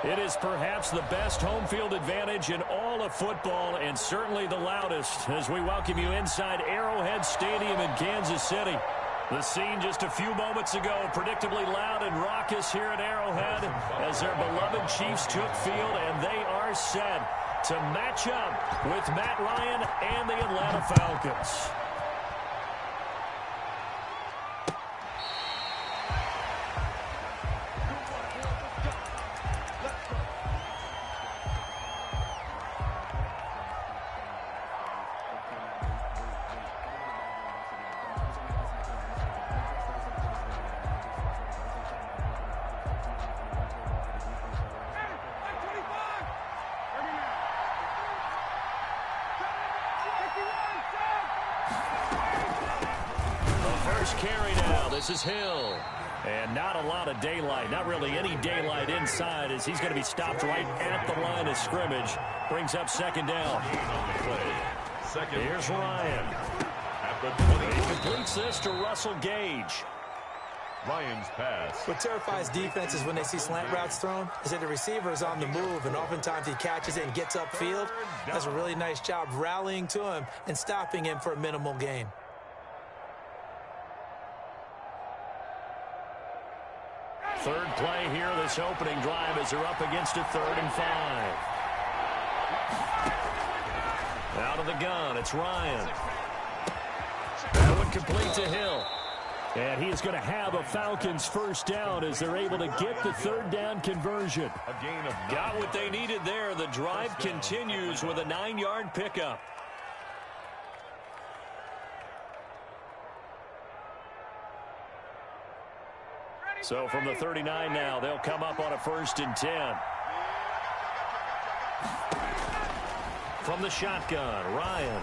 It is perhaps the best home field advantage in all of football, and certainly the loudest, as we welcome you inside Arrowhead Stadium in Kansas City. The scene just a few moments ago, predictably loud and raucous here at Arrowhead as their beloved Chiefs took field, and they are set to match up with Matt Ryan and the Atlanta Falcons. Carry now. This is Hill. And not a lot of daylight. Not really any daylight inside as he's going to be stopped right at the line of scrimmage. Brings up second down. Here's Ryan. He completes this to Russell Gage. Ryan's pass. What terrifies defenses when they see slant routes thrown is that the receiver is on the move, and oftentimes he catches it and gets upfield. Does a really nice job rallying to him and stopping him for a minimal gain. Third play here, this opening drive as they're up against a 3rd and 5. Out of the gun, it's Ryan. That one complete to Hill. And he is going to have a Falcons first down as they're able to get the 3rd down conversion. A gain of 9. Got what they needed there. The drive continues with a 9-yard pickup. So from the 39 now, they'll come up on a 1st and 10. From the shotgun, Ryan.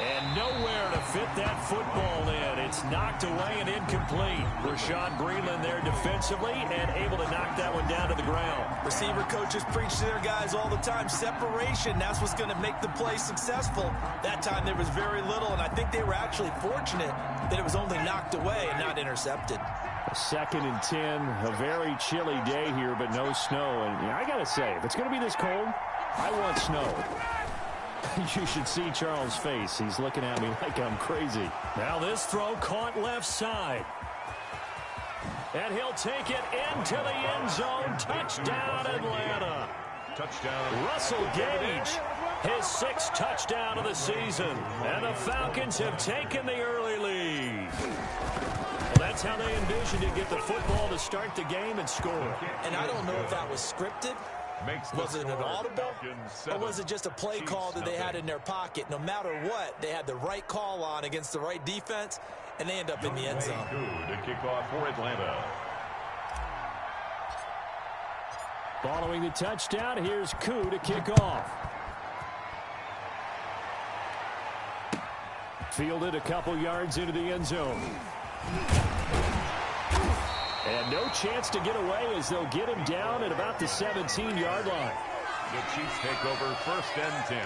And nowhere to fit that football in. It's knocked away and incomplete. Rashad Greenland there defensively and able to knock that one down to the ground. Receiver coaches preach to their guys all the time. Separation, that's what's going to make the play successful. That time there was very little, and I think they were actually fortunate that it was only knocked away and not intercepted. A 2nd and 10, a very chilly day here, but no snow. And I got to say, if it's going to be this cold, I want snow. You should see Charles' face. He's looking at me like I'm crazy. Now this throw caught left side. And he'll take it into the end zone. Touchdown, Atlanta. Touchdown. Russell Gage, his 6th touchdown of the season. And the Falcons have taken the early lead. Well, that's how they envisioned to get the football to start the game and score. And I don't know if that was scripted. Was it an audible, or was it just a play call that they had in their pocket? No matter what, they had the right call on against the right defense, and they end up in the end zone. To kick off for Atlanta. Following the touchdown, here's Koo to kick off. Fielded a couple yards into the end zone. And no chance to get away as they'll get him down at about the 17-yard line. The Chiefs take over 1st and 10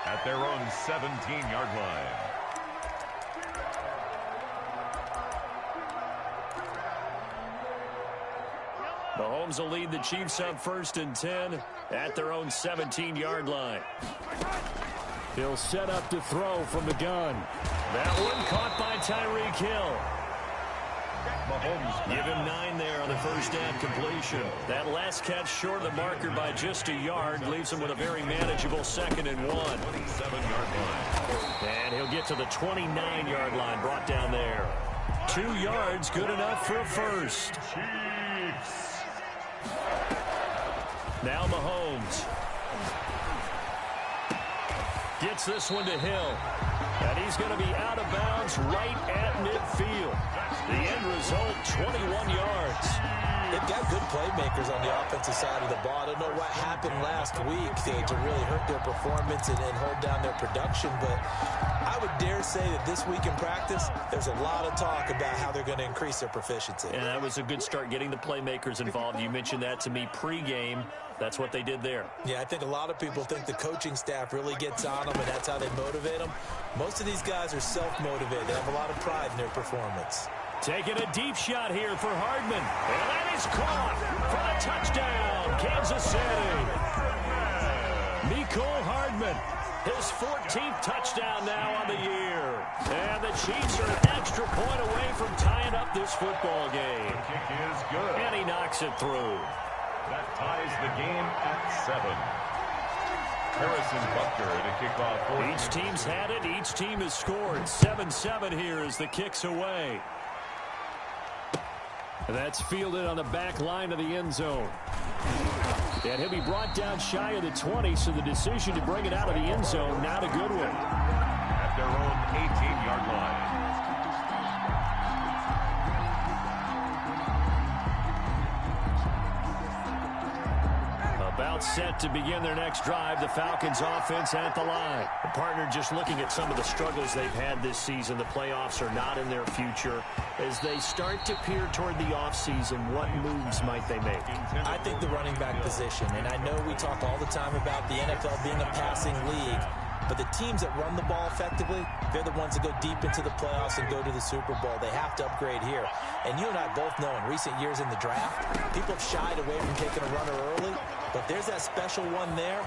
at their own 17-yard line. Mahomes will lead the Chiefs up 1st and 10 at their own 17-yard line. He'll set up to throw from the gun. That one caught by Tyreek Hill. Mahomes give him 9 there on the 1st down completion. That last catch short of the marker by just a yard leaves him with a very manageable 2nd and 1. 27-yard line. And he'll get to the 29-yard line, brought down there. 2 yards, good enough for a first. Chiefs. Now Mahomes gets this one to Hill. And he's going to be out of bounds right at midfield. The end result, 21 yards. They've got good playmakers on the offensive side of the ball. I don't know what happened last week to really hurt their performance and hold down their production, but I would dare say that this week in practice, there's a lot of talk about how they're going to increase their proficiency. And that was a good start getting the playmakers involved. You mentioned that to me pregame. That's what they did there. Yeah, I think a lot of people think the coaching staff really gets on them, and that's how they motivate them. Most of these guys are self-motivated. They have a lot of pride in their performance. Taking a deep shot here for Hardman. And that is caught for the touchdown, Kansas City. Mecole Hardman, his 14th touchdown now on the year. And the Chiefs are an extra point away from tying up this football game. The kick is good. And he knocks it through. That ties the game at 7. Harrison Butker to kick off. Each team's had it. Each team has scored. 7-7 here as the kick's away. That's fielded on the back line of the end zone. And he'll be brought down shy of the 20, so the decision to bring it out of the end zone, not a good one. At their own 18-yard line. About set to begin their next drive, the Falcons offense at the line. The partner just looking at some of the struggles they've had this season. The playoffs are not in their future. As they start to peer toward the offseason, what moves might they make? I think the running back position, and I know we talk all the time about the NFL being a passing league, but the teams that run the ball effectively, they're the ones that go deep into the playoffs and go to the Super Bowl. They have to upgrade here. And you and I both know in recent years in the draft, people have shied away from taking a runner early. But there's that special one there.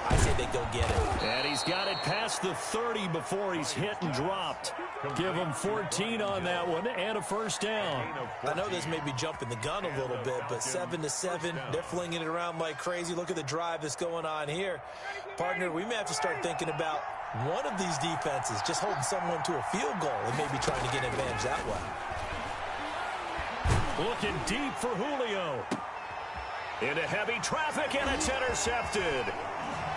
I say they go get it. And he's got it past the 30 before he's hit and dropped. Give him 14 on that one and a first down. I know this may be jumping the gun a little bit, but 7-7, they're flinging it around like crazy. Look at the drive that's going on here. Partner, we may have to start thinking about one of these defenses just holding someone to a field goal and maybe trying to get an advantage that way. Looking deep for Julio. Into heavy traffic, and it's intercepted.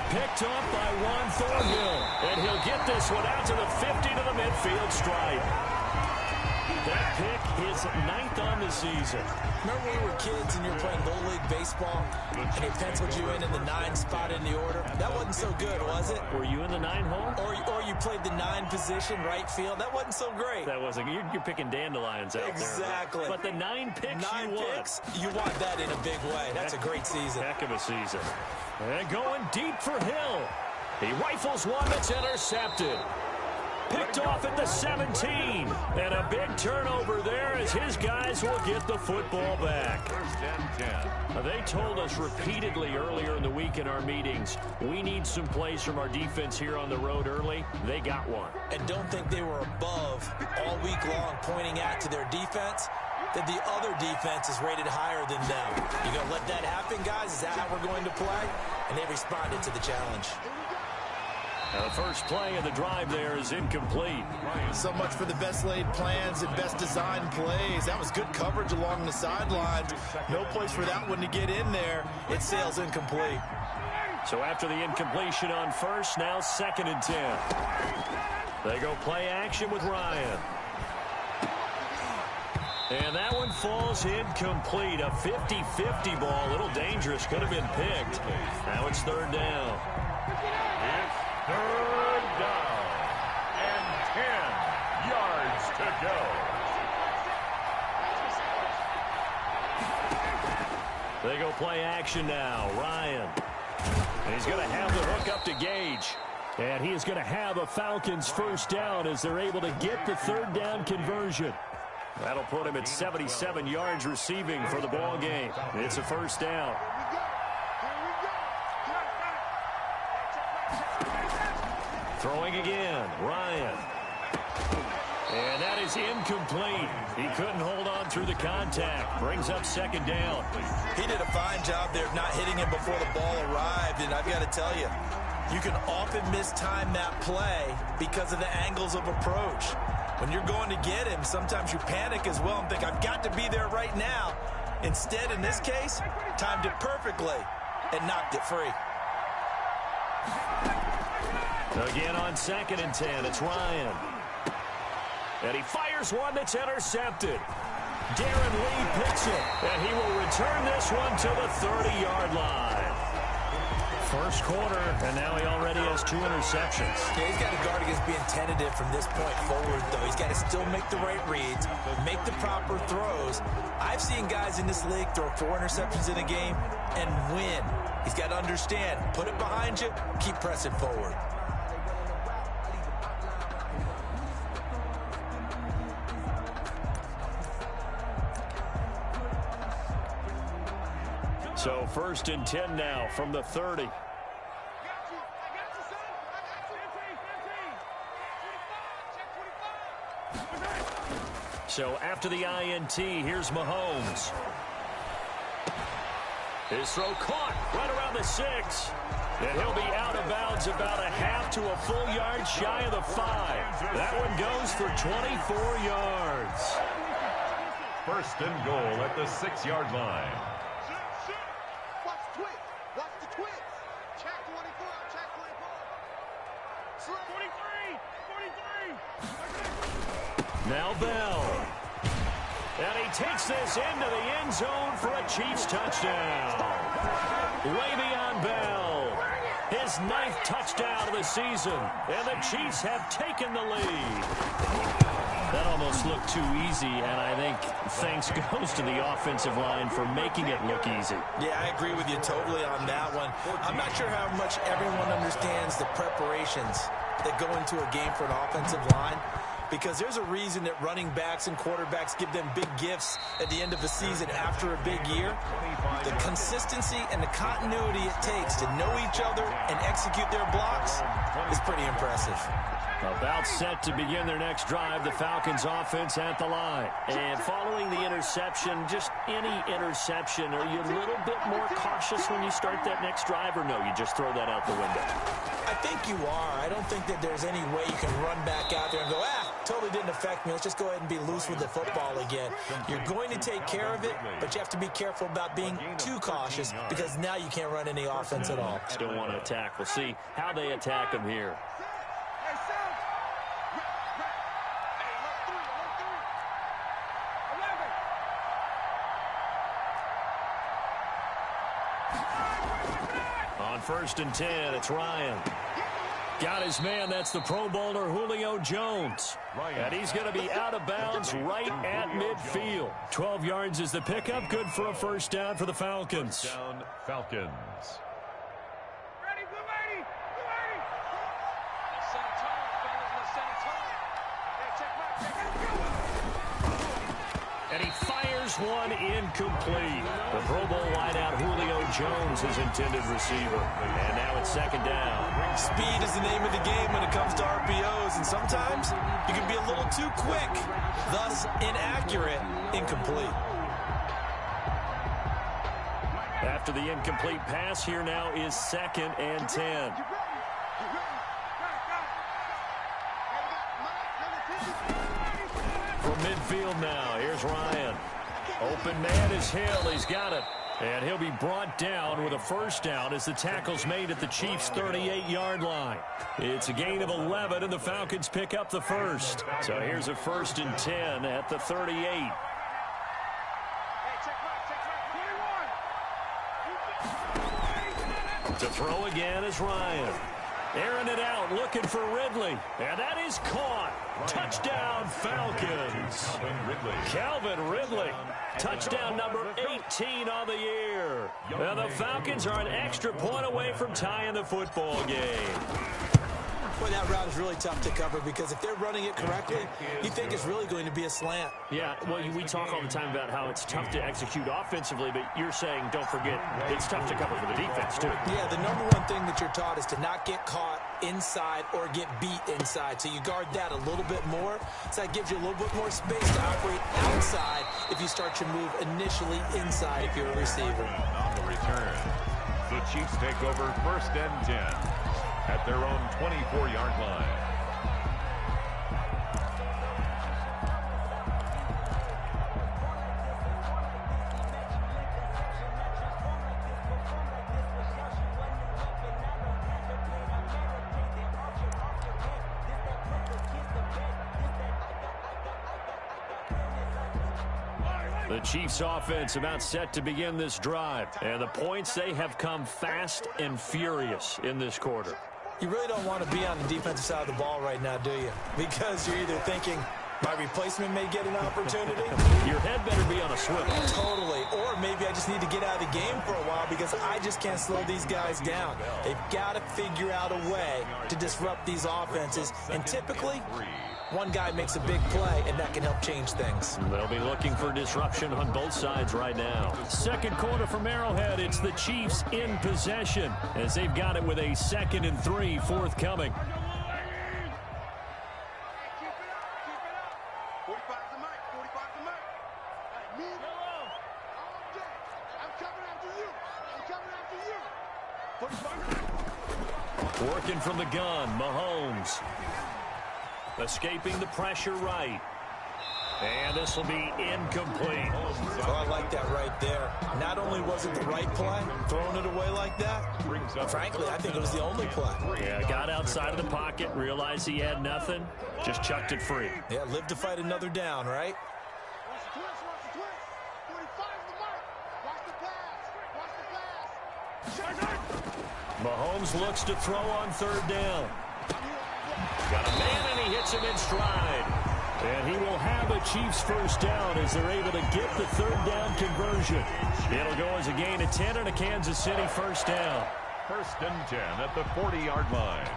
Picked up by Juan Thornhill. And he'll get this one out to the 50 to the midfield stripe. That pick is 9th on the season. Remember when we were kids and you were playing Little League Baseball and they penciled you in the 9 spot in the order? That wasn't so good, was it? Were you in the 9 hole? Or you played the 9 position, right field? That wasn't so great. That wasn't. You're picking dandelions out exactly. there. But the 9 picks you want that in a big way. That's a great season. Heck of a season. And going deep for Hill. He rifles one that's intercepted. Picked off at the 17. And a big turnover there as his guys will get the football back. First and 10. They told us repeatedly earlier in the week in our meetings, we need some plays from our defense here on the road early. They got one. And don't think they were above all week long pointing out to their defense that the other defense is rated higher than them. You going to let that happen, guys? Is that how we're going to play? And they responded to the challenge. Now the first play of the drive there is incomplete. So much for the best laid plans and best designed plays. That was good coverage along the sidelines. No place for that one to get in there. It sails incomplete. So after the incompletion on first, now 2nd and 10. They go play action with Ryan. And that one falls incomplete. A 50-50 ball. A little dangerous. Could have been picked. Now it's 3rd down. It's 3rd down. And 10 yards to go. They go play action now. Ryan. And he's going to have the hook up to Gage. And he is going to have a Falcons first down as they're able to get the 3rd down conversion. That'll put him at 77 yards receiving for the ball game. It's a first down. Throwing again, Ryan. And that is incomplete. He couldn't hold on through the contact. Brings up 2nd down. He did a fine job there of not hitting him before the ball arrived. And I've got to tell you, you can often mistime that play because of the angles of approach. When you're going to get him, sometimes you panic as well and think, I've got to be there right now. Instead, in this case, timed it perfectly and knocked it free. Again on 2nd and 10, it's Ryan. And he fires one that's intercepted. Darren Lee picks it, and he will return this one to the 30-yard line. First quarter, and now he already has 2 interceptions. Yeah, he's got to guard against being tentative from this point forward, though. He's got to still make the right reads, make the proper throws. I've seen guys in this league throw 4 interceptions in a game and win. He's got to understand, put it behind you, keep pressing forward. So 1st and 10 now from the 30. So after the INT, here's Mahomes. His throw caught right around the 6. And he'll be out of bounds about a half to a full yard shy of the 5. That one goes for 24 yards. 1st and goal at the 6-yard line. Watch the twist. Watch the twist. Check 24. Check 24. 43. Now Bell. And he takes this into the end zone for a Chiefs touchdown. Le'Veon Bell, his 9th touchdown of the season, and the Chiefs have taken the lead. That almost looked too easy, and I think thanks goes to the offensive line for making it look easy. Yeah, I agree with you totally on that one. I'm not sure how much everyone understands the preparations that go into a game for an offensive line, because there's a reason that running backs and quarterbacks give them big gifts at the end of the season after a big year. The consistency and the continuity it takes to know each other and execute their blocks is pretty impressive. About set to begin their next drive, the Falcons offense at the line. And following the interception, just any interception, are you a little bit more cautious when you start that next drive, or no, you just throw that out the window? I think you are. I don't think that there's any way you can run back out there and go, totally didn't affect me. Let's just go ahead and be loose with the football again. You're going to take care of it, but you have to be careful about being too cautious, because now you can't run any offense at all. Still want to attack. We'll see how they attack him here. On 1st and 10, it's Ryan. Got his man. That's the Pro Bowler Julio Jones. And he's going to be out of bounds right at midfield. 12 yards is the pickup. Good for a 1st down for the Falcons. Down Falcons. Ready, blue lady. Blue lady. Let's set a tone, fellas. Let's set a tone. Hey, check back. And he fires one incomplete. The Pro Bowl wideout Julio Jones is intended receiver. And now it's 2nd down. Speed is the name of the game when it comes to RPOs, and sometimes you can be a little too quick, thus inaccurate, incomplete. After the incomplete pass, here now is 2nd and 10. From midfield now, here's Ryan. Open man is Hill. He's got it. And he'll be brought down with a 1st down as the tackle's made at the Chiefs' 38-yard line. It's a gain of 11, and the Falcons pick up the 1st. So here's a 1st and 10 at the 38. Hey, check back. 21. To throw again is Ryan. Airing it out, looking for Ridley. And that is caught. Touchdown, Falcons. Calvin Ridley. Touchdown number 18 on the year. And the Falcons are an extra point away from tying the football game. Boy, that route is really tough to cover, because if they're running it correctly, you think it's really going to be a slant. Yeah, well, we talk all the time about how it's tough to execute offensively, but you're saying, don't forget, it's tough to cover for the defense, too. Yeah, the number one thing that you're taught is to not get caught inside or get beat inside. So you guard that a little bit more. So that gives you a little bit more space to operate outside if you start your move initially inside if you're a receiver. On the return, the Chiefs take over 1st and 10 at their own 24-yard line. The Chiefs offense about set to begin this drive. And the points, they have come fast and furious in this quarter. You really don't want to be on the defensive side of the ball right now, do you? Because you're either thinking, my replacement may get an opportunity. Your head better be on a swivel. Totally. Or maybe I just need to get out of the game for a while because I just can't slow these guys down. They've got to figure out a way to disrupt these offenses. And typically, One guy makes a big play, and that can help change things. They'll be looking for disruption on both sides right now. Second quarter from Arrowhead. It's the Chiefs in possession as they've got it with a 2nd and 3 forthcoming. Working from the gun, Mahomes. Escaping the pressure right. And this will be incomplete. Oh, I like that right there. Not only was it the right play, throwing it away like that, frankly, I think it was the only play. Yeah, got outside of the pocket, realized he had nothing, just chucked it free. Yeah, live to fight another down, right? Mahomes looks to throw on 3rd down. Got a man, and he hits him in stride. And he will have a Chiefs first down as they're able to get the 3rd down conversion. It'll go as a gain of 10 and a Kansas City first down. 1st and 10 at the 40-yard line.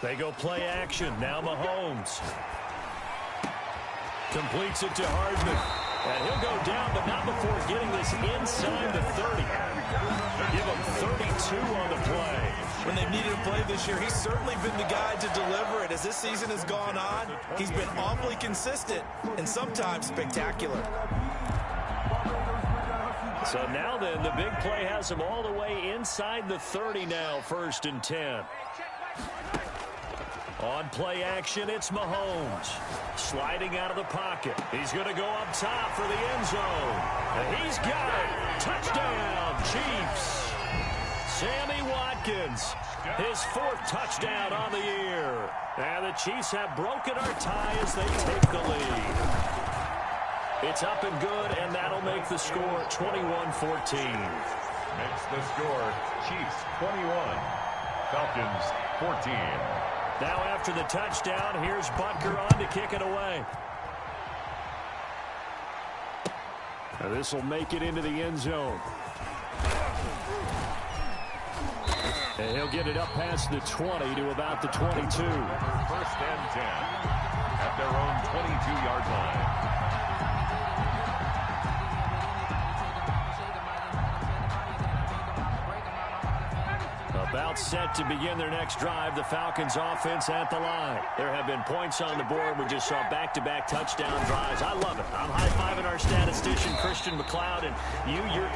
They go play action. Now Mahomes. Completes it to Hardman. And he'll go down, but not before getting this inside the 30. Give him 32 on the play. When they've needed a play this year, he's certainly been the guy to deliver it. As this season has gone on, he's been awfully consistent and sometimes spectacular. So now then, the big play has him all the way inside the 30 now, 1st and 10. On play action, it's Mahomes. Sliding out of the pocket. He's going to go up top for the end zone. And he's got it. Touchdown, Chiefs. Sammy Watkins, his 4th touchdown on the year. And the Chiefs have broken our tie as they take the lead. It's up and good, and that'll make the score 21-14. Makes the score Chiefs 21, Falcons 14. Now after the touchdown, here's Butker on to kick it away. Now this will make it into the end zone. And he'll get it up past the 20 to about the 22. 1st and 10 at their own 22-yard line. About set to begin their next drive, the Falcons offense at the line. There have been points on the board. We just saw back-to-back touchdown drives. I love it. I'm high-fiving our statistician, Christian McLeod, and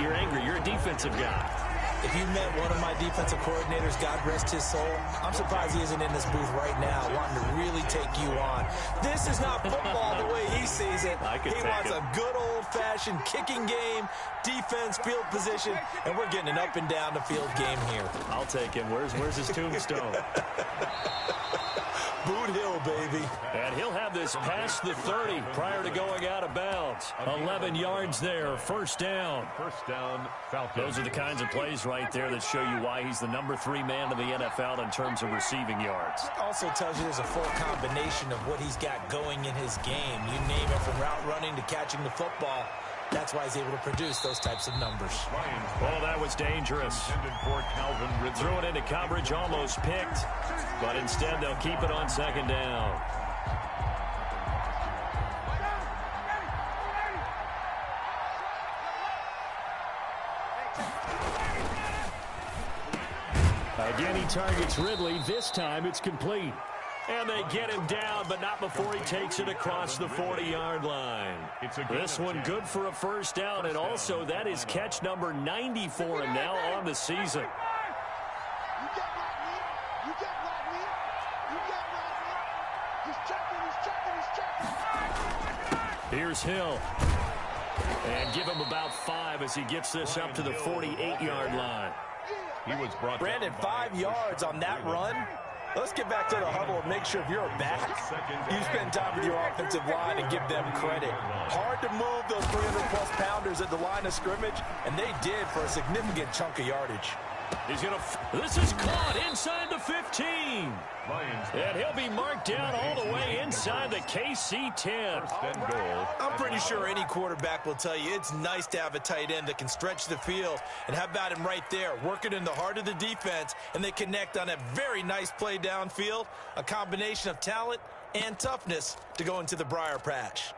you're angry. You're a defensive guy. If you met one of my defensive coordinators, God rest his soul, I'm surprised he isn't in this booth right now wanting to really take you on. This is not football the way he sees it. He wants a good old-fashioned kicking game, defense, field position, and we're getting an up-and-down-the-field game here. I'll take him. Where's his tombstone? Boot Hill, baby. And he'll have this past the 30 prior to going out of bounds. 11 yards there, 1st down. 1st down, Falcons. Those are the kinds of plays right there that show you why he's the number 3 man in the NFL in terms of receiving yards. Also tells you there's a full combination of what he's got going in his game. You name it, from route running to catching the football. That's why he's able to produce those types of numbers. Oh, that was dangerous. Threw it into coverage, almost picked. But instead, they'll keep it on 2nd down. Again, he targets Ridley. This time, it's complete. And they get him down, but not before he takes it across the 40-yard line. This one good for a 1st down, and also that is catch number 90 for him now on the season. Here's Hill. And give him about 5 as he gets this up to the 48-yard line. He was brought Brandon, 5 yards on that run. Let's get back to the huddle and make sure if you're back, you spend time with your offensive line and give them credit. Hard to move those 300-plus pounders at the line of scrimmage, and they did for a significant chunk of yardage. This is caught inside the 15. And he'll be marked down all the way inside the KC 10. I'm pretty sure any quarterback will tell you it's nice to have a tight end that can stretch the field. And how about him right there, working in the heart of the defense, and they connect on a very nice play downfield, a combination of talent and toughness to go into the briar patch.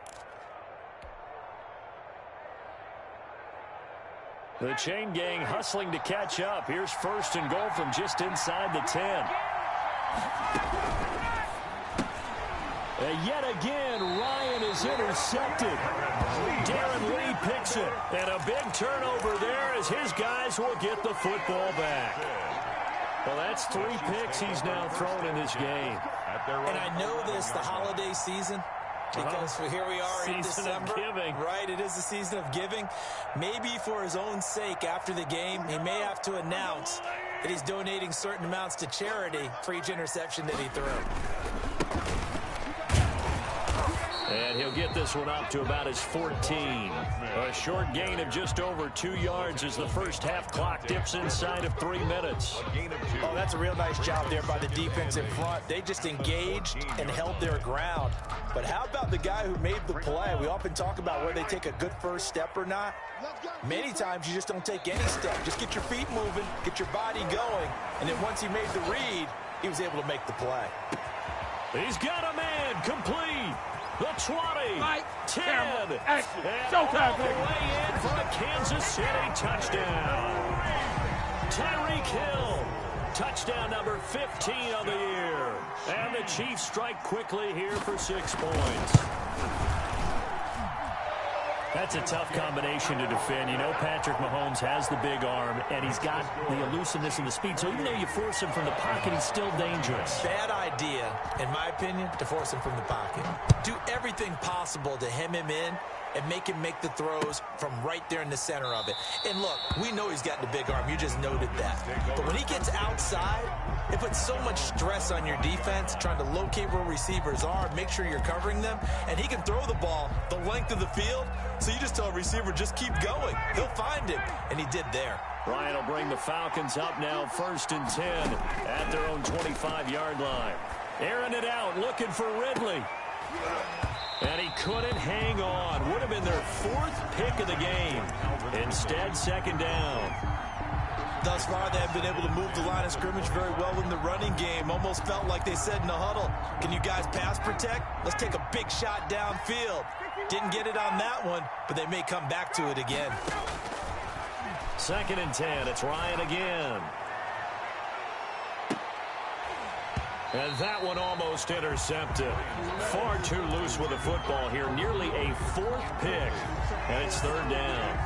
The chain gang hustling to catch up. Here's first and goal from just inside the 10. And yet again, Ryan is intercepted. Darren Lee picks it. And a big turnover there as his guys will get the football back. Well, that's 3 picks he's now thrown in this game. And I know this, the holiday season, because here we are in December. Season of giving. Right, it is the season of giving. Maybe for his own sake after the game, he may have to announce that he's donating certain amounts to charity for each interception that he threw. And he'll get this one up to about his 14. A short gain of just over 2 yards as the first half clock dips inside of 3 minutes. Oh, that's a real nice job there by the defense in front. They just engaged and held their ground. But how about the guy who made the play? We often talk about where they take a good first step or not. Many times you just don't take any step. Just get your feet moving, get your body going, and then once he made the read, he was able to make the play. He's got a man complete. The 20, 10, and showtime, all the way in for a Kansas City touchdown. Tyreek Hill, touchdown number 15 on the year. And the Chiefs strike quickly here for 6 points. That's a tough combination to defend. You know Patrick Mahomes has the big arm, and he's got the elusiveness and the speed. So even though you force him from the pocket, he's still dangerous. Bad idea, in my opinion, to force him from the pocket. Do everything possible to hem him in and make him make the throws from right there in the center of it. And look, we know he's got the big arm. You just noted that. But when he gets outside, it puts so much stress on your defense, trying to locate where receivers are, make sure you're covering them, and he can throw the ball the length of the field, so you just tell a receiver, just keep going. He'll find him, and he did there. Ryan will bring the Falcons up now, 1st and 10 at their own 25-yard line. Airing it out, looking for Ridley. And he couldn't hang on. Would have been their 4th pick of the game. Instead, 2nd down. Thus far, they have been able to move the line of scrimmage very well in the running game. Almost felt like they said in the huddle, can you guys pass protect? Let's take a big shot downfield. Didn't get it on that one, but they may come back to it again. 2nd and 10. It's Ryan again. And that one almost intercepted. Far too loose with the football here. Nearly a 4th pick. And it's 3rd down.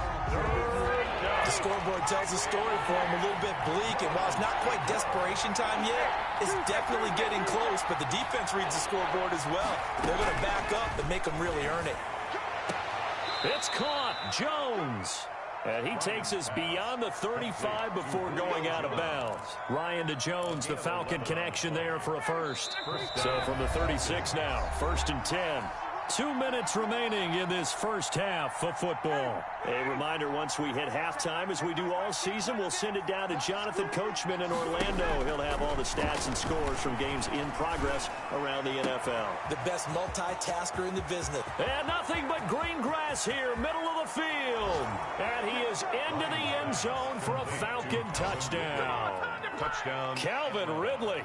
The scoreboard tells a story for him, a little bit bleak. And while it's not quite desperation time yet, it's definitely getting close. But the defense reads the scoreboard as well. They're going to back up and make them really earn it. It's caught. Jones. And he takes us beyond the 35 before going out of bounds. Ryan to Jones, the Falcon connection there for a first. So from the 36 now, 1st and 10. 2 minutes remaining in this first half of football. A reminder, once we hit halftime, as we do all season, we'll send it down to Jonathan Coachman in Orlando. He'll have all the stats and scores from games in progress around the NFL. The best multitasker in the business. And nothing but green grass here, middle of the field. And he is into the end zone for a Falcon touchdown. Touchdown. Calvin Ridley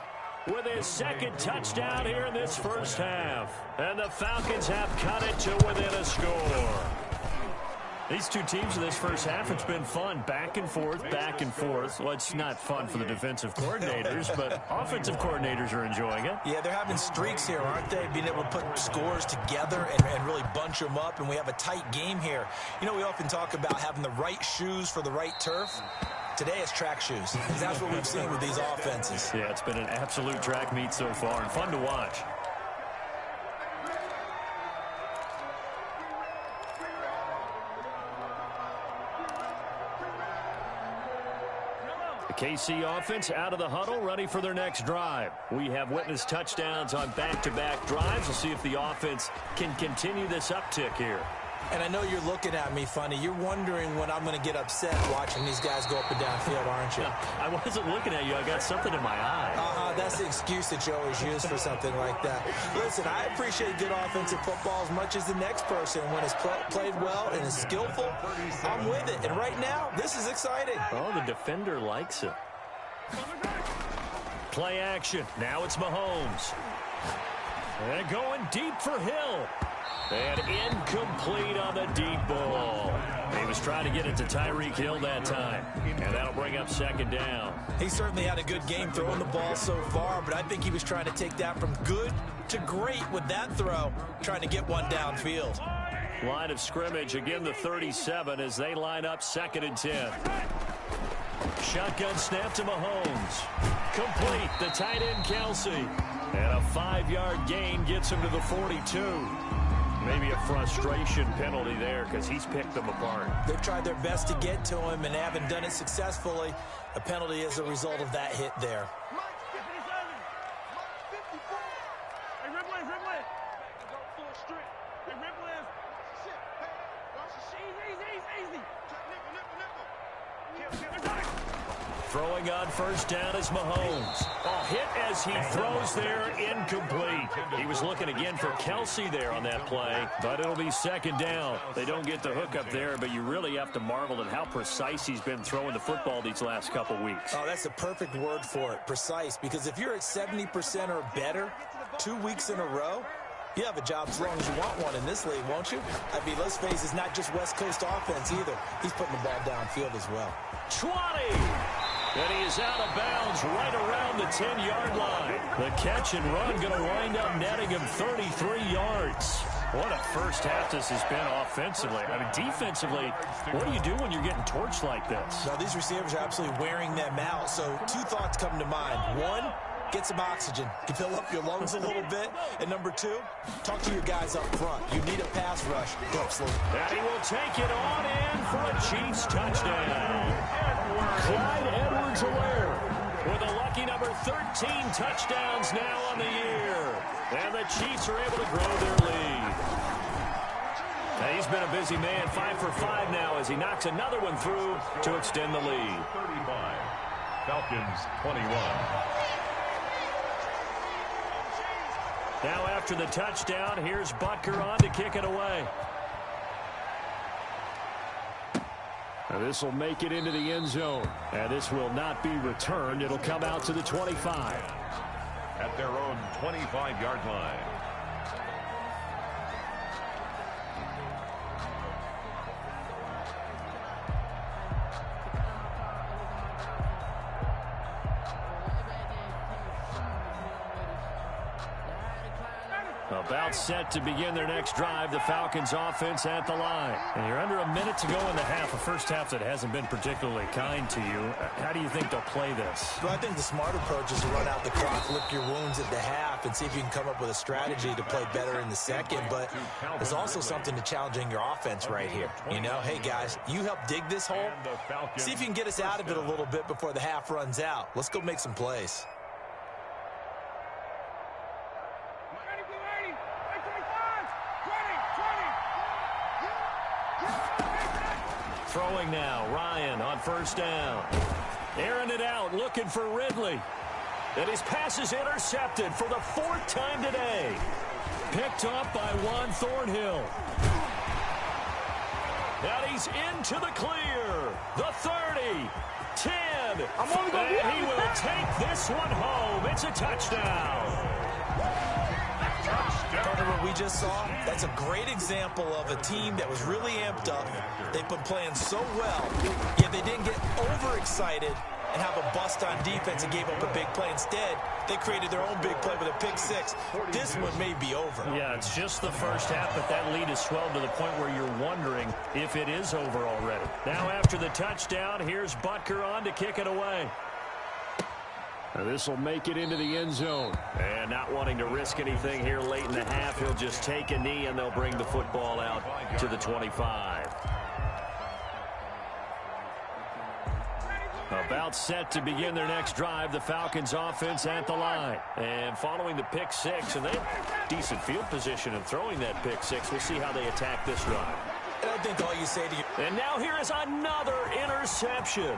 with his 2nd touchdown here in this first half. And the Falcons have cut it to within a score. These two teams in this first half, it's been fun. Back and forth, back and forth. Well, it's not fun for the defensive coordinators, but offensive coordinators are enjoying it. Yeah, they're having streaks here, aren't they? Being able to put scores together and really bunch them up, and we have a tight game here. You know, we often talk about having the right shoes for the right turf. Today it's track shoes. That's what we've seen with these offenses. Yeah, it's been an absolute track meet so far and fun to watch. The KC offense out of the huddle, ready for their next drive. We have witnessed touchdowns on back-to-back drives. We'll see if the offense can continue this uptick here. And I know you're looking at me funny. You're wondering when I'm going to get upset watching these guys go up and down field, aren't you? I wasn't looking at you. I got something in my eye. That's the excuse that you always use for something like that. Listen, I appreciate good offensive football as much as the next person. When it's played well and is skillful, I'm with it. And right now, this is exciting. Oh, the defender likes it. Play action. Now it's Mahomes. And going deep for Hill. And incomplete on the deep ball. He was trying to get it to Tyreek Hill that time. And that'll bring up second down. He certainly had a good game throwing the ball so far, but I think he was trying to take that from good to great with that throw, trying to get one downfield. Line of scrimmage, again the 37 as they line up 2nd and 10. Shotgun snap to Mahomes. Complete, the tight end Kelsey. And a 5-yard gain gets him to the 42. Maybe a frustration penalty there because he's picked them apart. They've tried their best to get to him and haven't done it successfully. A penalty as a result of that hit there. Throwing on first down is Mahomes. A hit as he throws there, incomplete. He was looking again for Kelsey there on that play, but it'll be 2nd down. They don't get the hook up there, but you really have to marvel at how precise he's been throwing the football these last couple weeks. Oh, that's the perfect word for it, precise, because if you're at 70% or better 2 weeks in a row, you have a job as long as you want one in this league, won't you? I mean, let's face it, it's not just West Coast offense either. He's putting the ball downfield as well. 20! And he is out of bounds right around the 10-yard line. The catch and run going to wind up netting him 33 yards. What a first half this has been offensively. I mean, defensively, what do you do when you're getting torched like this? Now, these receivers are absolutely wearing them out. So 2 thoughts come to mind. 1, get some oxygen. You can fill up your lungs a little bit. And number 2, talk to your guys up front. You need a pass rush. Go up slowly. And he will take it on in for a Chiefs touchdown. Clyde Edwards-Helaire with a lucky number 13 touchdowns now on the year. And the Chiefs are able to grow their lead. Now, he's been a busy man, 5 for 5 now as he knocks another one through to extend the lead. 35. Falcons 21. Now after the touchdown, here's Butker on to kick it away. This will make it into the end zone. And this will not be returned. It'll come out to the 25. At their own 25-yard line. About set to begin their next drive. The Falcons offense at the line. And you're under a minute to go in the half. A first half that hasn't been particularly kind to you. How do you think they'll play this? Well, I think the smart approach is to run out the clock, lick your wounds at the half, and see if you can come up with a strategy to play better in the second. But there's also something to challenging your offense right here. You know, hey, guys, you help dig this hole. See if you can get us out of it a little bit before the half runs out. Let's go make some plays. Throwing now, Ryan on first down. Airing it out, looking for Ridley. And his pass is intercepted for the 4th time today. Picked up by Juan Thornhill. And he's into the clear. The 30, 10. And he will take this one home. It's a touchdown. Remember what we just saw? That's a great example of a team that was really amped up. They've been playing so well, yet they didn't get overexcited and have a bust on defense and gave up a big play. Instead, they created their own big play with a pick 6. This one may be over. Yeah, it's just the first half, but that lead has swelled to the point where you're wondering if it is over already. Now after the touchdown, here's Butker on to kick it away. This will make it into the end zone. And not wanting to risk anything here late in the half, he'll just take a knee and they'll bring the football out to the 25. About set to begin their next drive, the Falcons offense at the line. And following the pick 6, and they have decent field position in throwing that pick 6. We'll see how they attack this drive. think all you say to you... And now here is another interception.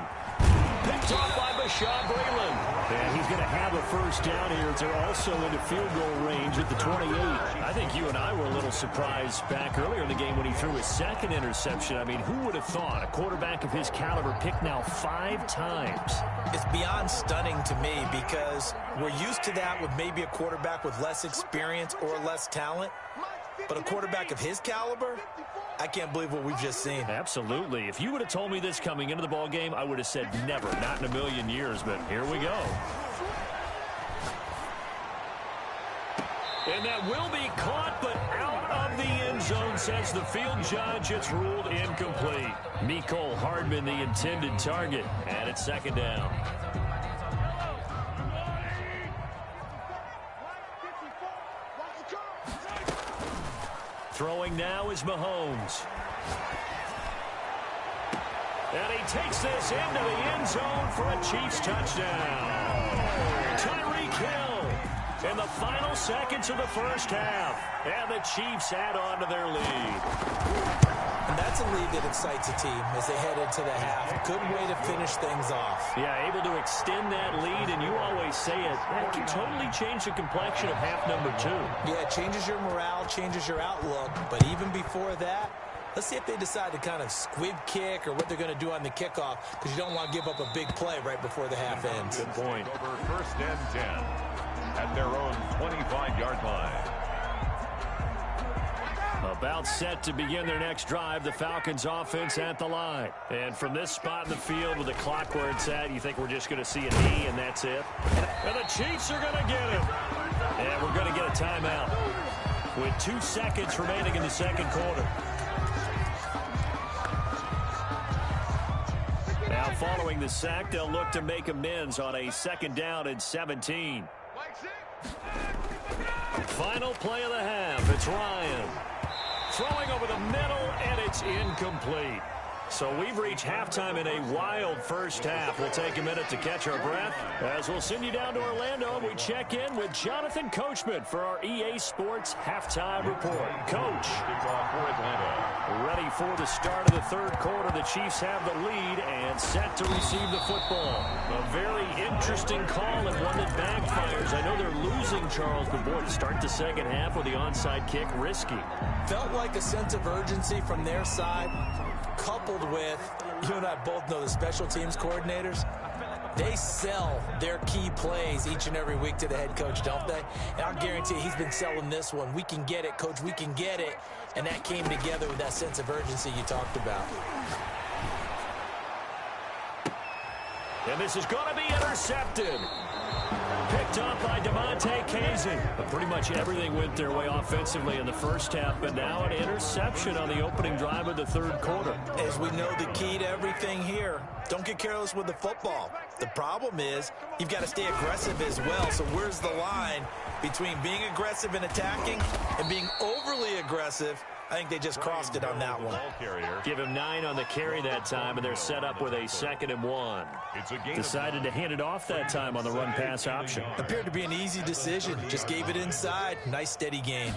Picked off by Bashaud Breeland. And he's going to have a first down here as they're also into field goal range at the 28. I think you and I were a little surprised back earlier in the game when he threw his second interception. I mean, who would have thought a quarterback of his caliber picked now 5 times? It's beyond stunning to me because we're used to that with maybe a quarterback with less experience or less talent. But a quarterback of his caliber, I can't believe what we've just seen. Absolutely. If you would have told me this coming into the ball game, I would have said never, not in a million years, but here we go. And that will be caught, but out of the end zone, says the field judge. It's ruled incomplete. Mecole Hardman, the intended target, and it's second down. Throwing now is Mahomes. And he takes this into the end zone for a Chiefs touchdown. Tyreek Hill in the final seconds of the first half. And the Chiefs add on to their lead. And that's a lead that excites a team as they head into the half. Good way to finish things off. Yeah, able to extend that lead, and you always say it, that can totally change the complexion of half number 2. Yeah, it changes your morale, changes your outlook. But even before that, let's see if they decide to kind of squib kick or what they're going to do on the kickoff, because you don't want to give up a big play right before the half ends. Good point. Over first and 10 at their own 25-yard line. About set to begin their next drive, the Falcons offense at the line. And from this spot in the field with the clock where it's at, you think we're just going to see a knee and that's it? And the Chiefs are going to get it. And we're going to get a timeout with 2 seconds remaining in the second quarter. Now following the sack, they'll look to make amends on a second down and 17. Final play of the half. It's Ryan. Throwing over the middle, and it's incomplete. So we've reached halftime in a wild first half. We'll take a minute to catch our breath as we'll send you down to Orlando and we check in with Jonathan Coachman for our EA Sports Halftime Report. Coach, ready for the start of the third quarter. The Chiefs have the lead and set to receive the football. A very interesting call and one that backfires. I know they're losing, Charles, but boy, to start the second half with the onside kick, risky. Felt like a sense of urgency from their side, coupled with, you and I both know the special teams coordinators, they sell their key plays each and every week to the head coach, don't they? And I'll guarantee you he's been selling this one. We can get it, coach, we can get it. And that came together with that sense of urgency you talked about. And this is going to be intercepted. Picked up by DeMonte Casey. But pretty much everything went their way offensively in the first half, but now an interception on the opening drive of the third quarter. As we know, the key to everything here, don't get careless with the football. The problem is you've got to stay aggressive as well. So where's the line between being aggressive and attacking and being overly aggressive? I think they just crossed it on that one. Give him 9 on the carry that time, and they're set up with a 2nd and 1. Decided to hand it off that time on the run-pass option. Appeared to be an easy decision. Just gave it inside. Nice steady gain.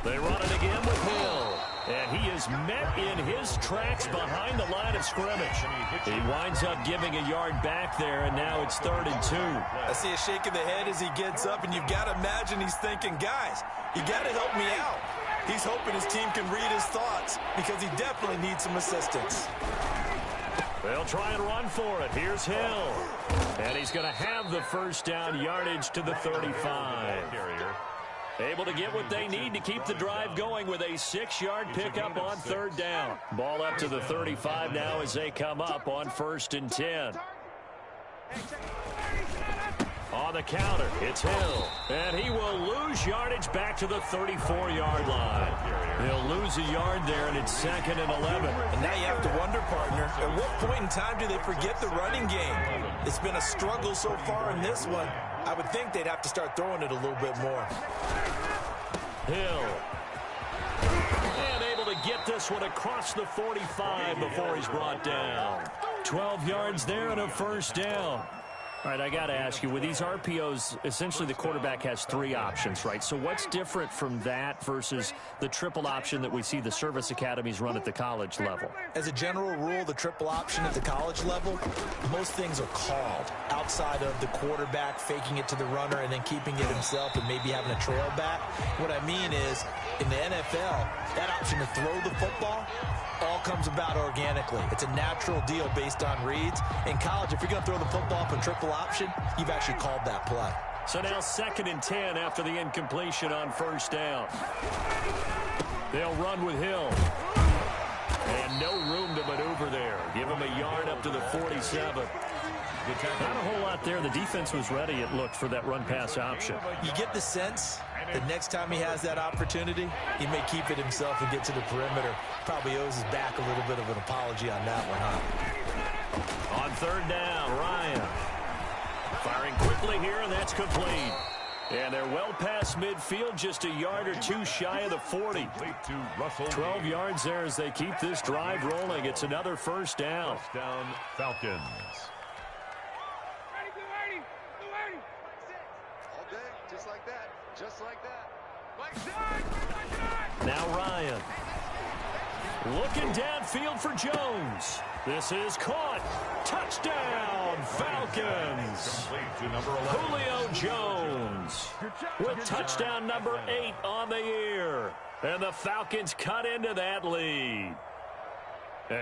They run it again with Hill. And he is met in his tracks behind the line of scrimmage. He winds up giving a yard back there, and now it's 3rd and 2. I see a shake of the head as he gets up, and you've got to imagine he's thinking, guys, you got to help me out. He's hoping his team can read his thoughts because he definitely needs some assistance. They'll try and run for it. Here's Hill. And he's going to have the first down, yardage to the 35. Able to get what they need to keep the drive going with a 6-yard pickup on 3rd down. Ball up to the 35 now as they come up on 1st and 10. On the counter, it's Hill. And he will lose yardage back to the 34-yard line. He'll lose a yard there, and it's 2nd and 11. And now you have to wonder, partner, at what point in time do they forget the running game? It's been a struggle so far in this one. I would think they'd have to start throwing it a little bit more. Hill. And able to get this one across the 45 before he's brought down. 12 yards there and a first down. All right, I got to ask you, with these RPOs, essentially the quarterback has 3 options, right? So what's different from that versus the triple option that we see the service academies run at the college level? As a general rule, the triple option at the college level, most things are called outside of the quarterback faking it to the runner and then keeping it himself and maybe having a trail back. What I mean is, in the NFL, that option to throw the football all comes about organically. It's a natural deal based on reads. In college, if you're going to throw the football up a triple option, you've actually called that play. So now 2nd and 10 after the incompletion on 1st down. They'll run with Hill. And no room to maneuver there. Give him a yard up to the 47. Not a whole lot there. The defense was ready, it looked, for that run-pass option. You get the sense that next time he has that opportunity, he may keep it himself and get to the perimeter. Probably owes his back a little bit of an apology on that one, huh? On 3rd down, Ryan. Firing quickly here, and that's complete. And they're well past midfield, just a yard or 2 shy of the 40. 12 yards there as they keep this drive rolling. It's another 1st down. First down, Falcons. Just like that. Just like that. Now Ryan. Looking downfield for Jones. This is caught. Touchdown, Falcons. Julio Jones with touchdown number 8 on the year. And the Falcons cut into that lead.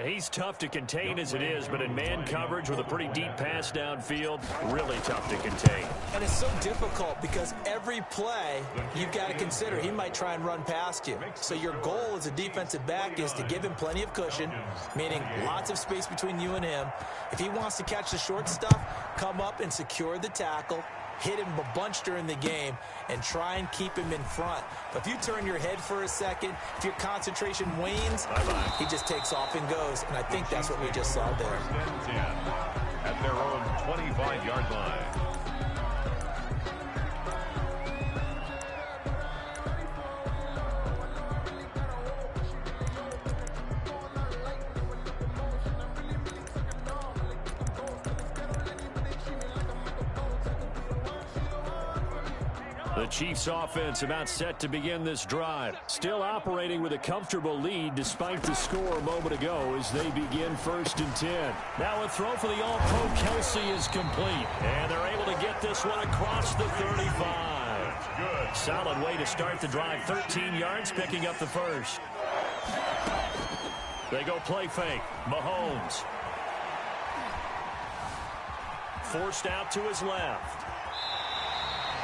He's tough to contain as it is, but in man coverage with a pretty deep pass downfield, really tough to contain. And it's so difficult because every play you've got to consider he might try and run past you. So your goal as a defensive back is to give him plenty of cushion, meaning lots of space between you and him. If he wants to catch the short stuff, come up and secure the tackle, hit him a bunch during the game, and try and keep him in front. But if you turn your head for a second, if your concentration wanes, he just takes off and goes. And I think that's what we just saw there. At their own 25-yard line. The Chiefs offense about set to begin this drive. Still operating with a comfortable lead despite the score a moment ago as they begin 1st and 10. Now a throw for the All-Pro Kelsey is complete. And they're able to get this one across the 35. Good. Solid way to start the drive. 13 yards, picking up the 1st. They go play fake. Mahomes. Forced out to his left.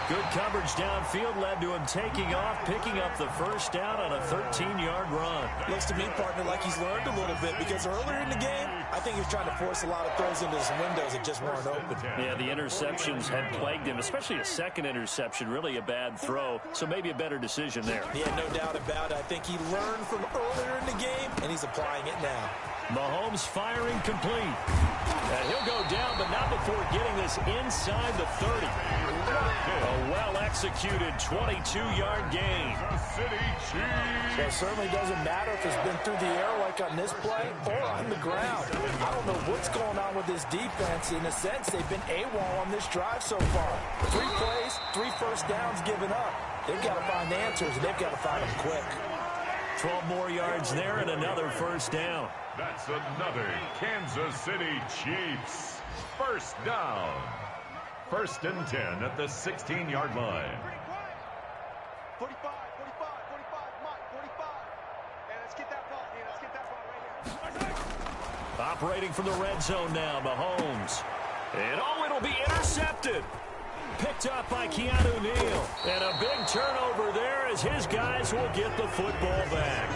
Good coverage downfield led to him taking off, picking up the 1st down on a 13-yard run. Looks to me, partner, like he's learned a little bit because earlier in the game, I think he was trying to force a lot of throws into his windows that just weren't open. Yeah, the interceptions had plagued him, especially a 2nd interception, really a bad throw, so maybe a better decision there. Yeah, no doubt about it. I think he learned from earlier in the game, and he's applying it now. Mahomes firing complete. And he'll go down, but not before getting this inside the 30. A well-executed 22-yard gain. Well, it certainly doesn't matter if it's been through the air like on this play or on the ground. I don't know what's going on with this defense. In a sense, they've been AWOL on this drive so far. 3 plays, 3 first downs given up. They've got to find answers, and they've got to find them quick. 12 more yards there and another 1st down. That's another Kansas City Chiefs 1st down. 1st and 10 at the 16-yard line. 45, 45, 45, Mike, 45. And let's get that ball. Yeah, let's get that ball right here. Operating from the red zone now, Mahomes. And oh, it'll be intercepted. Picked up by Keanu Neal. And a big turnover there as his guys will get the football back.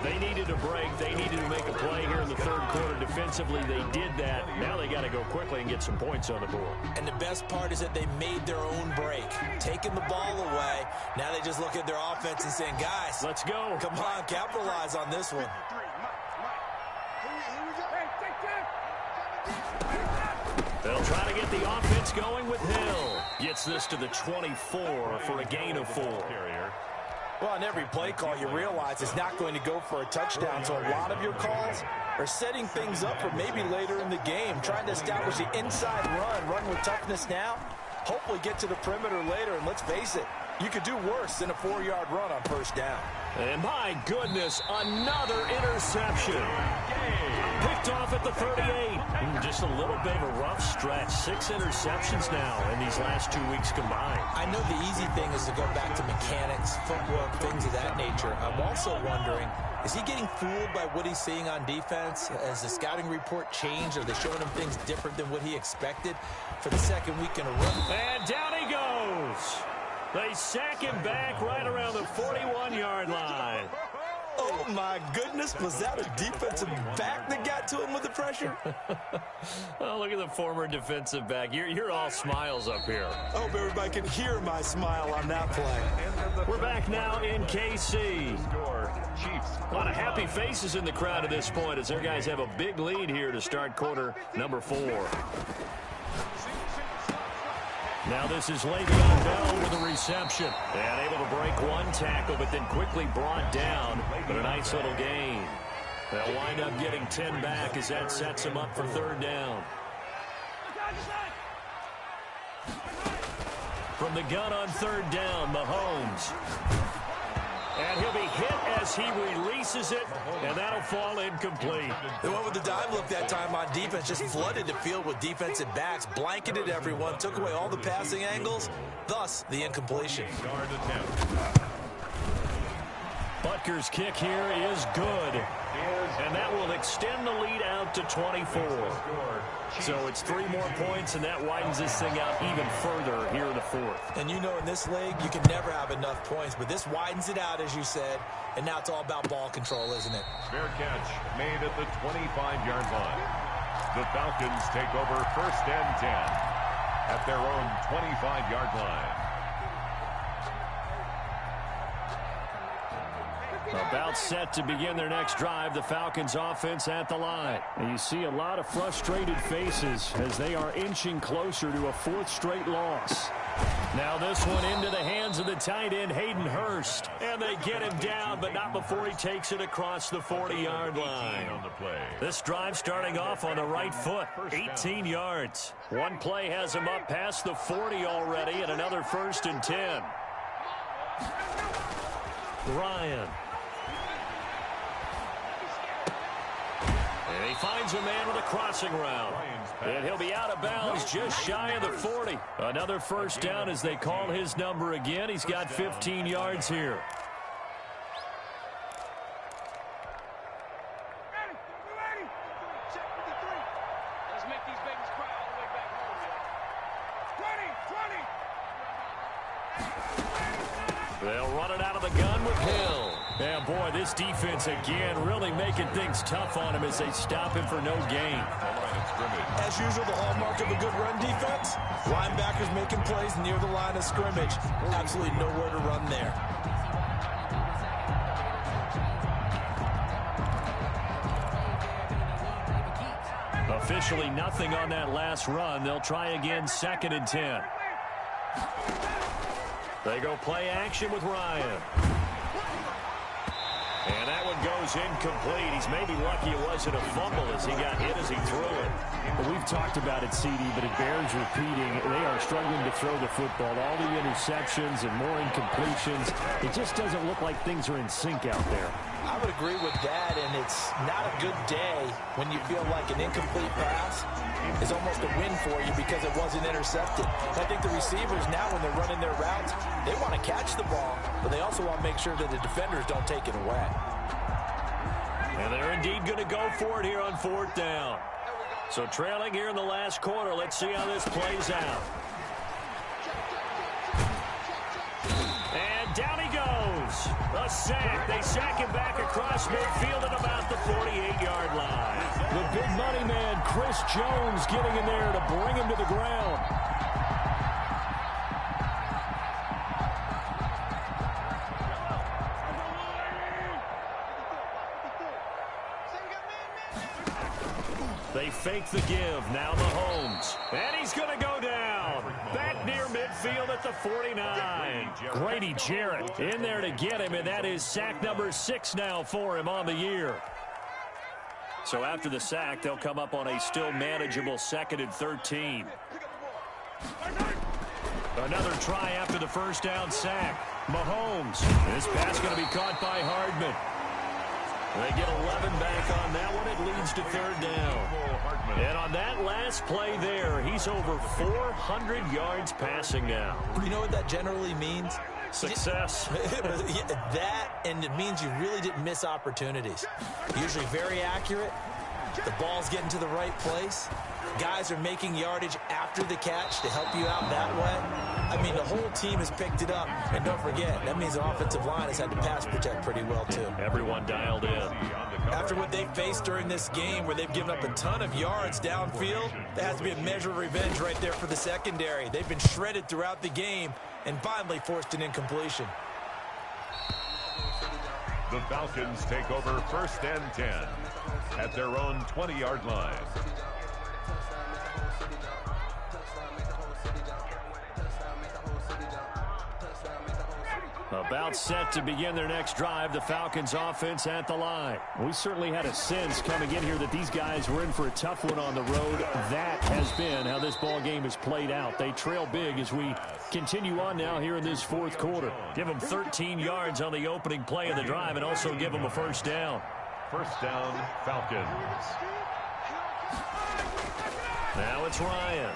They needed a break. They needed to make a play here in the 3rd quarter. Defensively, they did that. Now they got to go quickly and get some points on the board. And the best part is that they made their own break. Taking the ball away. Now they just look at their offense and saying, guys, let's go. Come on, capitalize on this one. They'll try to get the offense going with Hill. Gets this to the 24 for a gain of 4. Well, on every play call, you realize it's not going to go for a touchdown. So a lot of your calls are setting things up for maybe later in the game, trying to establish the inside run with toughness now, hopefully get to the perimeter later, and let's face it, you could do worse than a 4-yard run on first down. And my goodness, another interception. Picked off at the 38. Just a little bit of a rough stretch. 6 interceptions now in these last 2 weeks combined. I know the easy thing is to go back to mechanics, footwork, things of that nature. I'm also wondering, is he getting fooled by what he's seeing on defense? Has the scouting report changed? Are they showing him things different than what he expected for the second week in a row? And down he goes. They sack him back right around the 41-yard line. Oh, my goodness. Was that a defensive back that got to him with the pressure? Oh, look at the former defensive back. You're all smiles up here. I hope everybody can hear my smile on that play. We're back now in KC. A lot of happy faces in the crowd at this point as their guys have a big lead here to start quarter number 4. Now this is Le'Veon Bell with a reception. And able to break one tackle, but then quickly brought down. But a nice little gain. They'll wind up getting 10 back as that sets them up for 3rd down. From the gun on 3rd down, Mahomes. And he'll be hit as he releases it, and that'll fall incomplete. They went with the dime look that time on defense, just flooded the field with defensive backs, blanketed everyone, took away all the passing angles, thus the incompletion. Butker's kick here is good, and that will extend the lead out to 24. So it's 3 more points, and that widens this thing out even further here in the 4th. And you know in this league, you can never have enough points, but this widens it out, as you said, and now it's all about ball control, isn't it? Fair catch made at the 25-yard line. The Falcons take over 1st and 10 at their own 25-yard line. About set to begin their next drive, the Falcons offense at the line. And you see a lot of frustrated faces as they are inching closer to a 4th straight loss. Now this one into the hands of the tight end, Hayden Hurst. And they get him down, but not before he takes it across the 40-yard line. This drive starting off on the right foot, 18 yards. One play has him up past the 40 already, and another 1st and 10. Ryan. And he finds a man with a crossing route. And he'll be out of bounds just shy of the 40. Another 1st down as they call his number again. He's got 15 yards here. Let's make these babies cry all the way back home, 20. They'll run it out of the gun with Hill. And boy, this defense again really making things tough on him as they stop him for no gain. As usual, the hallmark of a good run defense, linebackers making plays near the line of scrimmage. Absolutely nowhere to run there. Officially nothing on that last run. They'll try again, 2nd and 10. They go play action with Ryan. And that one goes incomplete. He's maybe lucky it wasn't a fumble as he got hit as he threw it. Well, we've talked about it, CD, but it bears repeating. They are struggling to throw the football. All the interceptions and more incompletions. It just doesn't look like things are in sync out there. I would agree with that, and it's not a good day when you feel like an incomplete pass is almost a win for you because it wasn't intercepted. I think the receivers now, when they're running their routes, they want to catch the ball, but they also want to make sure that the defenders don't take it away. And they're indeed going to go for it here on 4th down. So trailing here in the last quarter, let's see how this plays out. And down he goes. A sack. They sack him back across midfield at about the 48-yard line. The big money man, Chris Jones, getting in there to bring him to the ground. They fake the give. Now Mahomes. And he's going to go down. Back near midfield at the 49. Grady Jarrett in there to get him, and that is sack number 6 now for him on the year. So after the sack, they'll come up on a still manageable 2nd and 13. Another try after the first down sack. Mahomes. This pass going to be caught by Hardman. They get 11 back on that one. It leads to 3rd down. And on that last play there, he's over 400 yards passing now. You know what that generally means? Success. That, and it means you really didn't miss opportunities. Usually very accurate. The ball's getting to the right place. Guys are making yardage after the catch to help you out that way. I mean, the whole team has picked it up. And don't forget, that means the offensive line has had to pass protect pretty well, too. Everyone dialed in. After what they've faced during this game where they've given up a ton of yards downfield, there has to be a measure of revenge right there for the secondary. They've been shredded throughout the game and finally forced an incompletion. The Falcons take over 1st and 10 at their own 20-yard line. About set to begin their next drive, the Falcons offense at the line. We certainly had a sense coming in here that these guys were in for a tough one on the road. That has been how this ball game has played out. They trail big as we continue on now here in this 4th quarter. Give them 13 yards on the opening play of the drive and also give them a 1st down. 1st down, Falcons. Now it's Ryan.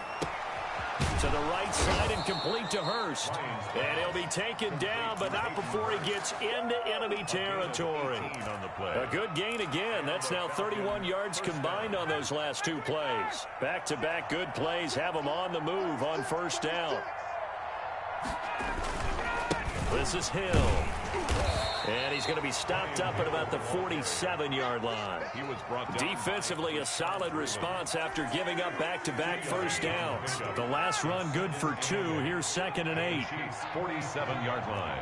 To the right side and complete to Hurst. And he'll be taken down, but not before he gets into enemy territory. A good gain again. That's now 31 yards combined on those last 2 plays. Back-to-back good plays have them on the move on 1st down. This is Hill. And he's going to be stopped up at about the 47-yard line. He was brought down. Defensively, a solid response after giving up back-to-back 1st downs. The last run good for 2. Here's 2nd and 8. 47-yard line.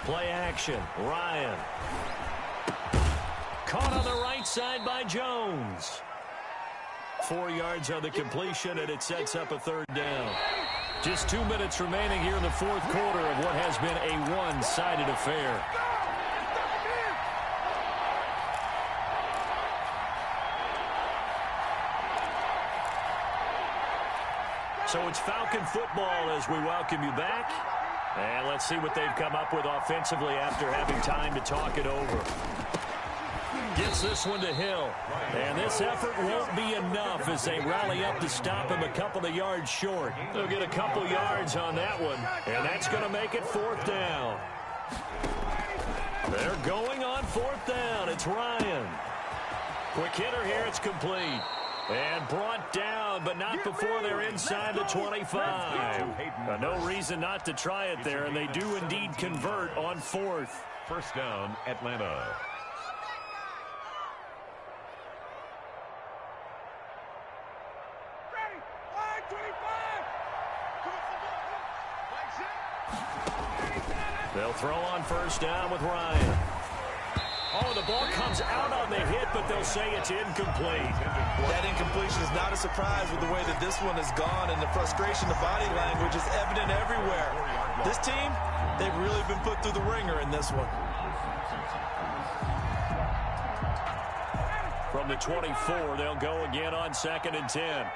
Play action. Ryan. Caught on the right side by Jones. 4 yards on the completion, and it sets up a 3rd down. Just 2 minutes remaining here in the 4th quarter of what has been a one-sided affair. So it's Falcon football as we welcome you back. And let's see what they've come up with offensively after having time to talk it over. Gets this one to Hill. And this effort won't be enough as they rally up to stop him a couple of yards short. They'll get a couple yards on that one. And that's going to make it 4th down. They're going on 4th down. It's Ryan. Quick hitter here. It's complete. And brought down, but not before they're inside the 25. No reason not to try it there, and they do indeed convert on 4th. 1st down, Atlanta. They'll throw on 1st down with Ryan. Oh, the ball comes out on the hit, but they'll say it's incomplete. That incompletion is not a surprise with the way that this one has gone, and the frustration, the body language is evident everywhere. This team, they've really been put through the ringer in this one. From the 24, they'll go again on 2nd and 10.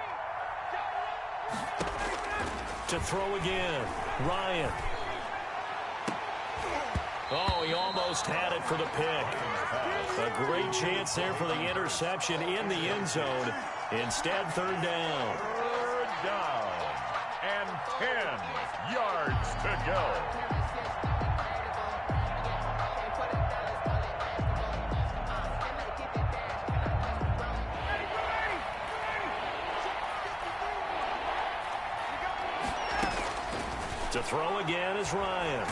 To throw again, Ryan. Oh, he almost had it for the pick. A great chance there for the interception in the end zone. Instead, 3rd down. 3rd down and 10 yards to go. To throw again is Ryan.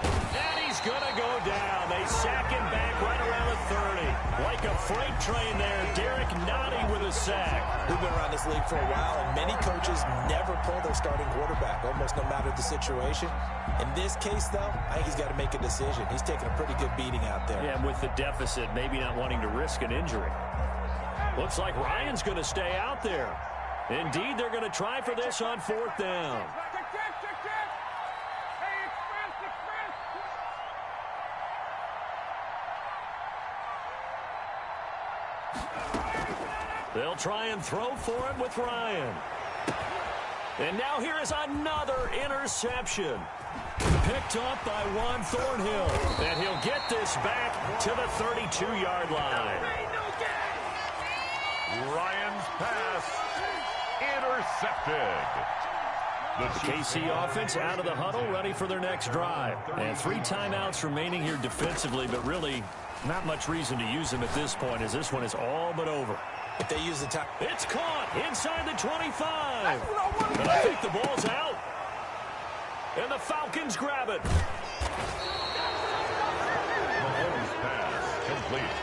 And he's going to go down. They sack him back right around the 30. Like a freight train there, Derek Nottie with a sack. We've been around this league for a while, and many coaches never pull their starting quarterback, almost no matter the situation. In this case, though, I think he's got to make a decision. He's taking a pretty good beating out there. Yeah, and with the deficit, maybe not wanting to risk an injury. Looks like Ryan's going to stay out there. Indeed, they're going to try for this on 4th down. They'll try and throw for it with Ryan. And now here is another interception. Picked up by Juan Thornhill. And he'll get this back to the 32-yard line. Ryan's pass intercepted. The KC offense out of the huddle, ready for their next drive. And 3 timeouts remaining here defensively, but really not much reason to use them at this point, as this one is all but over. If they use the time. It's caught inside the 25. And I think the ball's out. And the Falcons grab it. Mahomes' pass complete.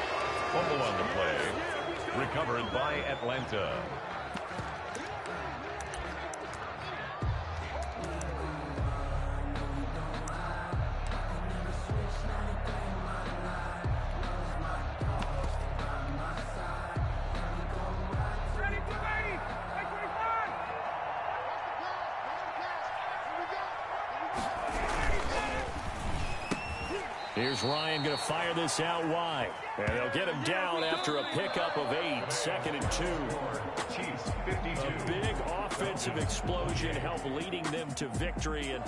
Fumble on the play. Recovered by Atlanta. Here's Ryan going to fire this out wide. And they'll get him down after a pickup of 8. 2nd and 2. Chiefs 52. A big offensive explosion helped leading them to victory. And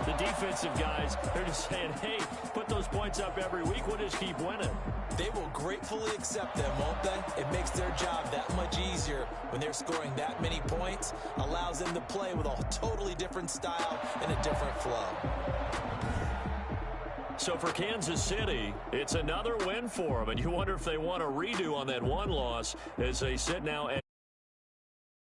the defensive guys, they're just saying, hey, put those points up every week. We'll just keep winning. They will gratefully accept them, won't they? It makes their job that much easier when they're scoring that many points. Allows them to play with a totally different style and a different flow. So for Kansas City, it's another win for them. And you wonder if they want a redo on that one loss as they sit now at